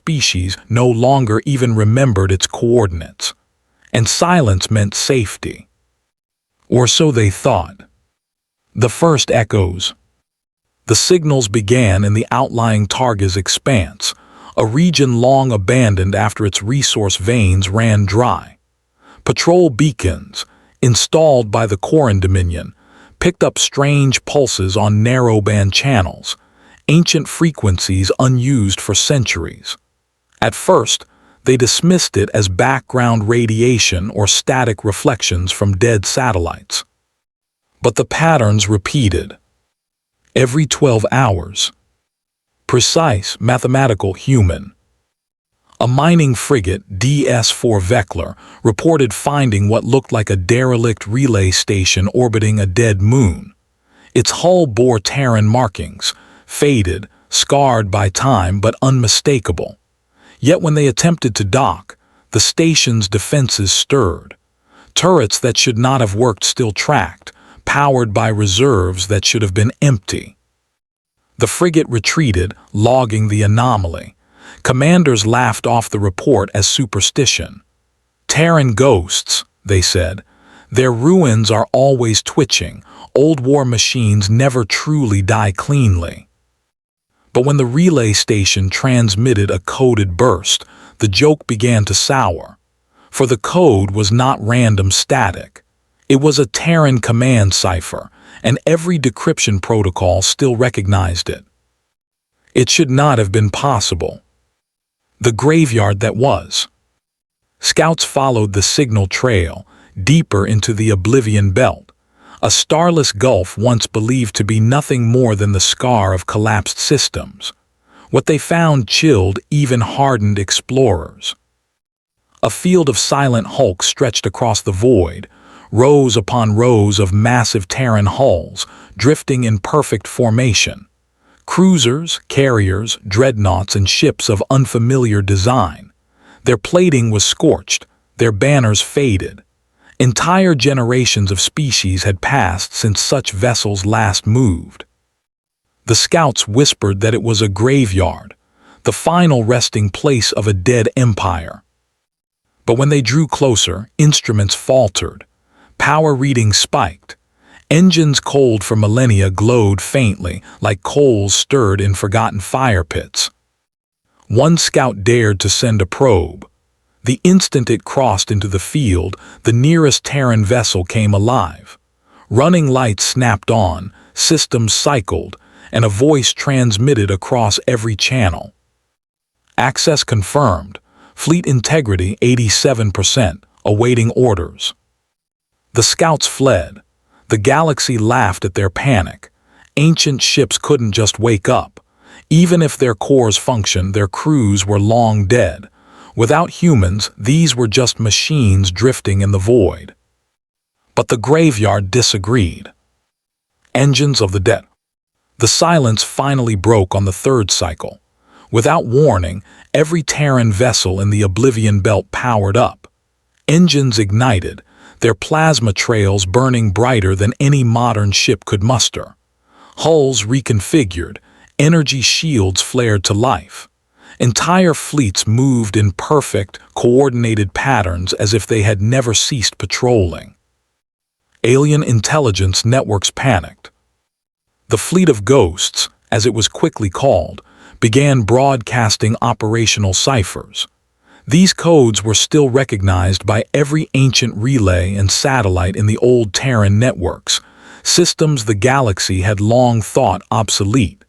species no longer even remembered its coordinates, and silence meant safety. Or so they thought. The first echoes. The signals began in the outlying Targa's expanse, a region long abandoned after its resource veins ran dry. Patrol beacons, installed by the Terran Dominion, picked up strange pulses on narrowband channels, ancient frequencies unused for centuries. At first, they dismissed it as background radiation or static reflections from dead satellites. But the patterns repeated. Every 12 hours. Precise, mathematical, human. A mining frigate, DS-4 Vekler, reported finding what looked like a derelict relay station orbiting a dead moon. Its hull bore Terran markings, faded, scarred by time but unmistakable. Yet when they attempted to dock, the station's defenses stirred. Turrets that should not have worked still tracked, powered by reserves that should have been empty. The frigate retreated, logging the anomaly. Commanders laughed off the report as superstition. Terran ghosts, they said. Their ruins are always twitching. Old war machines never truly die cleanly. But when the relay station transmitted a coded burst, the joke began to sour. For the code was not random static. It was a Terran command cipher, and every decryption protocol still recognized it. It should not have been possible. The graveyard that was. Scouts followed the signal trail, deeper into the Oblivion Belt, a starless gulf once believed to be nothing more than the scar of collapsed systems. What they found chilled even hardened explorers. A field of silent hulk stretched across the void, rows upon rows of massive Terran hulls, drifting in perfect formation. Cruisers, carriers, dreadnoughts, and ships of unfamiliar design. Their plating was scorched, their banners faded. Entire generations of species had passed since such vessels last moved. The scouts whispered that it was a graveyard, the final resting place of a dead empire. But when they drew closer, instruments faltered. Power readings spiked. Engines cold for millennia glowed faintly, like coals stirred in forgotten fire pits. One scout dared to send a probe. The instant it crossed into the field, the nearest Terran vessel came alive. Running lights snapped on, systems cycled, and a voice transmitted across every channel. Access confirmed. Fleet integrity 87%, awaiting orders. The scouts fled. The galaxy laughed at their panic. Ancient ships couldn't just wake up. Even if their cores functioned, their crews were long dead. Without humans, these were just machines drifting in the void. But the graveyard disagreed. Engines of the dead. The silence finally broke on the third cycle. Without warning, every Terran vessel in the Oblivion Belt powered up. Engines ignited, their plasma trails burning brighter than any modern ship could muster. Hulls reconfigured, energy shields flared to life. Entire fleets moved in perfect, coordinated patterns as if they had never ceased patrolling. Alien intelligence networks panicked. The fleet of ghosts, as it was quickly called, began broadcasting operational ciphers. These codes were still recognized by every ancient relay and satellite in the old Terran networks, systems the galaxy had long thought obsolete.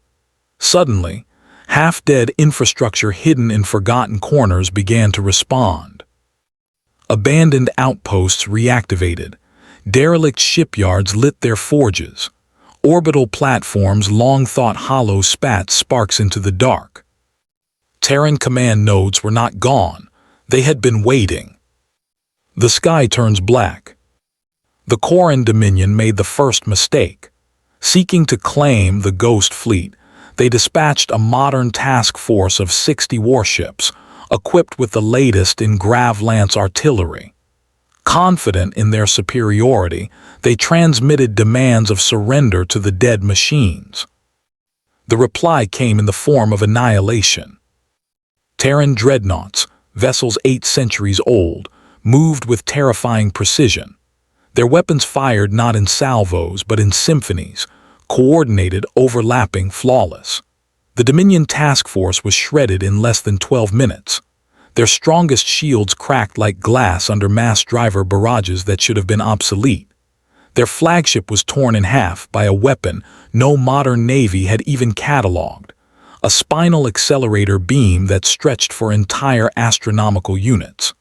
Suddenly, half-dead infrastructure hidden in forgotten corners began to respond. Abandoned outposts reactivated. Derelict shipyards lit their forges. Orbital platforms long thought hollow spat sparks into the dark. Terran command nodes were not gone. They had been waiting. The sky turns black. The Terran Dominion made the first mistake. Seeking to claim the Ghost Fleet, they dispatched a modern task force of 60 warships, equipped with the latest in Grav-Lance artillery. Confident in their superiority, they transmitted demands of surrender to the dead machines. The reply came in the form of annihilation. Terran dreadnoughts, vessels 8 centuries old, moved with terrifying precision. Their weapons fired not in salvos but in symphonies, coordinated, overlapping, flawless. The Dominion task force was shredded in less than 12 minutes. Their strongest shields cracked like glass under mass driver barrages that should have been obsolete. Their flagship was torn in half by a weapon no modern navy had even catalogued, a spinal accelerator beam that stretched for entire astronomical units.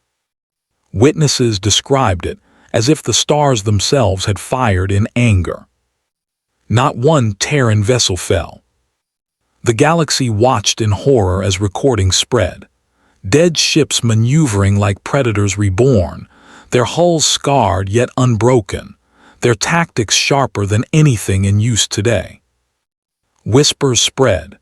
Witnesses described it as if the stars themselves had fired in anger. Not one Terran vessel fell. The galaxy watched in horror as recordings spread. Dead ships maneuvering like predators reborn, their hulls scarred yet unbroken, their tactics sharper than anything in use today. Whispers spread.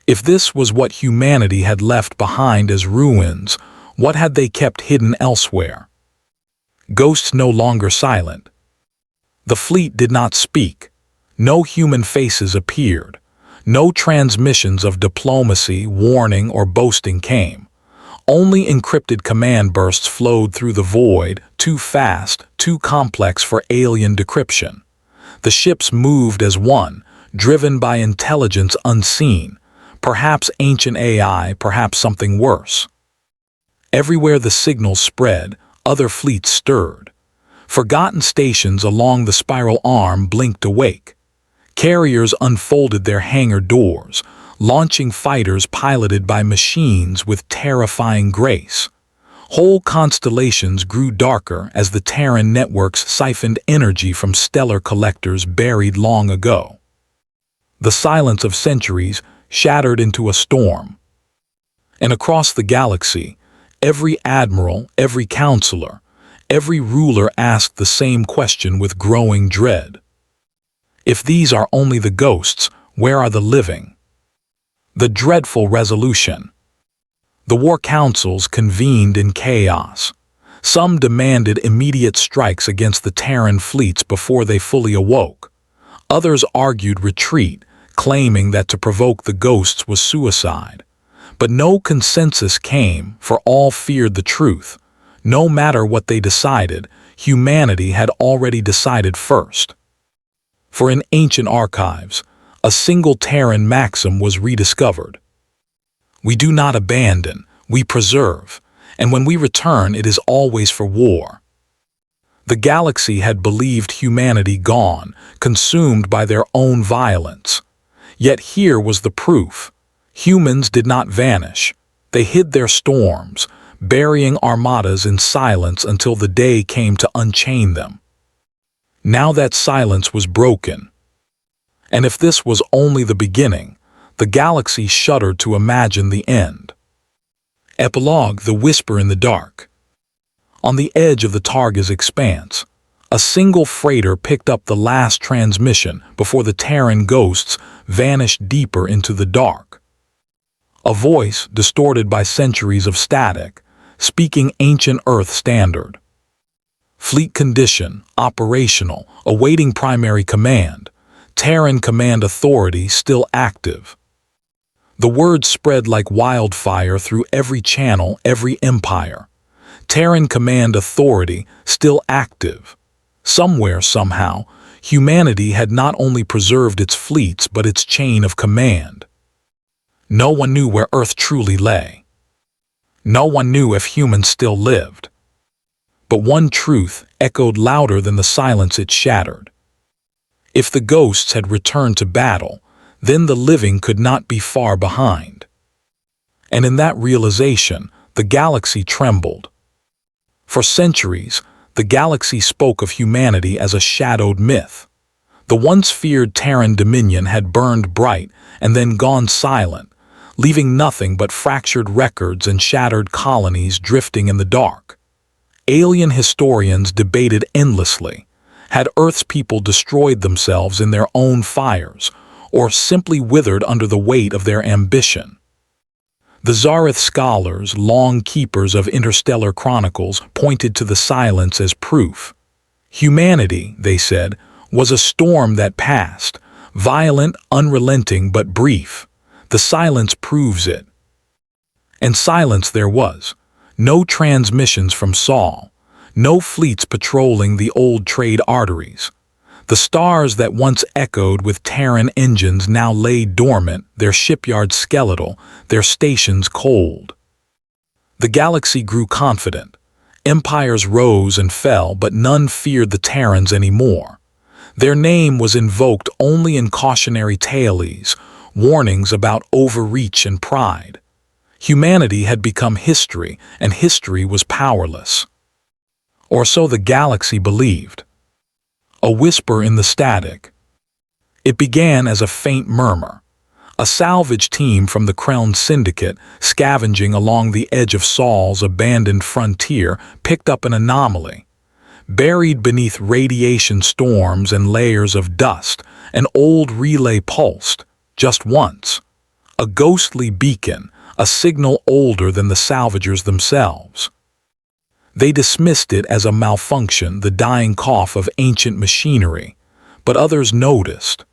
If this was what humanity had left behind as ruins, what had they kept hidden elsewhere? Ghosts no longer silent. The fleet did not speak. No human faces appeared. No transmissions of diplomacy, warning, or boasting came. Only encrypted command bursts flowed through the void, too fast, too complex for alien decryption. The ships moved as one, driven by intelligence unseen, perhaps ancient AI, perhaps something worse. Everywhere the signals spread, other fleets stirred. Forgotten stations along the spiral arm blinked awake. Carriers unfolded their hangar doors, launching fighters piloted by machines with terrifying grace. Whole constellations grew darker as the Terran networks siphoned energy from stellar collectors buried long ago. The silence of centuries shattered into a storm. And across the galaxy, every admiral, every counselor, every ruler asked the same question with growing dread. If these are only the ghosts, where are the living? The dreadful resolution. The war councils convened in chaos. Some demanded immediate strikes against the Terran fleets before they fully awoke. Others argued retreat, claiming that to provoke the ghosts was suicide. But no consensus came, for all feared the truth. No matter what they decided, humanity had already decided first. For in ancient archives, a single Terran maxim was rediscovered. We do not abandon, we preserve, and when we return it is always for war. The galaxy had believed humanity gone, consumed by their own violence. Yet here was the proof. Humans did not vanish. They hid their storms, burying armadas in silence until the day came to unchain them. Now that silence was broken. And if this was only the beginning, the galaxy shuddered to imagine the end. Epilogue: The Whisper in the Dark. On the edge of the Targa's expanse, a single freighter picked up the last transmission before the Terran ghosts vanished deeper into the dark. A voice, distorted by centuries of static, speaking ancient Earth standard. Fleet condition, operational, awaiting primary command. Terran command authority still active. The word spread like wildfire through every channel, every empire. Terran command authority still active. Somewhere, somehow, humanity had not only preserved its fleets but its chain of command. No one knew where Earth truly lay. No one knew if humans still lived. But one truth echoed louder than the silence it shattered. If the ghosts had returned to battle, then the living could not be far behind. And in that realization, the galaxy trembled. For centuries, the galaxy spoke of humanity as a shadowed myth. The once feared Terran dominion had burned bright and then gone silent, leaving nothing but fractured records and shattered colonies drifting in the dark. Alien historians debated endlessly. Had Earth's people destroyed themselves in their own fires, or simply withered under the weight of their ambition? The Zareth scholars, long keepers of interstellar chronicles, pointed to the silence as proof. Humanity, they said, was a storm that passed, violent, unrelenting, but brief. The silence proves it. And silence there was. No transmissions from Sol. No fleets patrolling the old trade arteries. The stars that once echoed with Terran engines now lay dormant, their shipyards skeletal, their stations cold. The galaxy grew confident. Empires rose and fell, but none feared the Terrans anymore. Their name was invoked only in cautionary tales, warnings about overreach and pride. Humanity had become history, and history was powerless. Or so the galaxy believed. A whisper in the static. It began as a faint murmur. A salvage team from the Crown Syndicate, scavenging along the edge of Sol's abandoned frontier, picked up an anomaly. Buried beneath radiation storms and layers of dust, an old relay pulsed, just once. A ghostly beacon, a signal older than the salvagers themselves. They dismissed it as a malfunction, the dying cough of ancient machinery, but others noticed.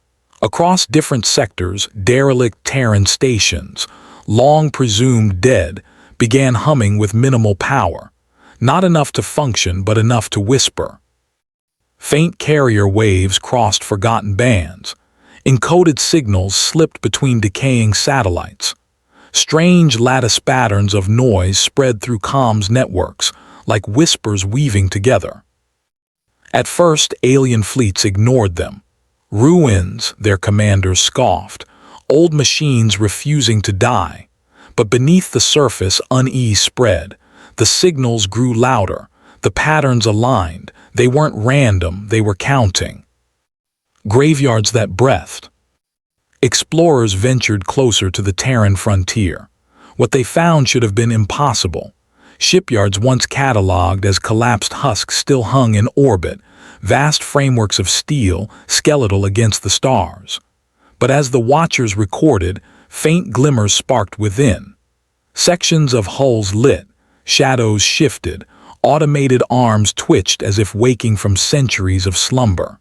Across different sectors, derelict Terran stations, long presumed dead, began humming with minimal power, not enough to function but enough to whisper. Faint carrier waves crossed forgotten bands. Encoded signals slipped between decaying satellites. Strange lattice patterns of noise spread through comms networks, like whispers weaving together. At first, alien fleets ignored them. Ruins, their commanders scoffed, old machines refusing to die. But beneath the surface, unease spread. The signals grew louder, the patterns aligned. They weren't random, they were counting. Graveyards that breathed. Explorers ventured closer to the Terran frontier. What they found should have been impossible. Shipyards once catalogued as collapsed husks still hung in orbit, vast frameworks of steel, skeletal against the stars. But as the watchers recorded, faint glimmers sparked within. Sections of hulls lit, shadows shifted, automated arms twitched as if waking from centuries of slumber.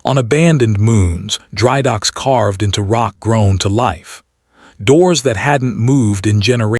On abandoned moons, dry docks carved into rock grown to life. Doors that hadn't moved in generations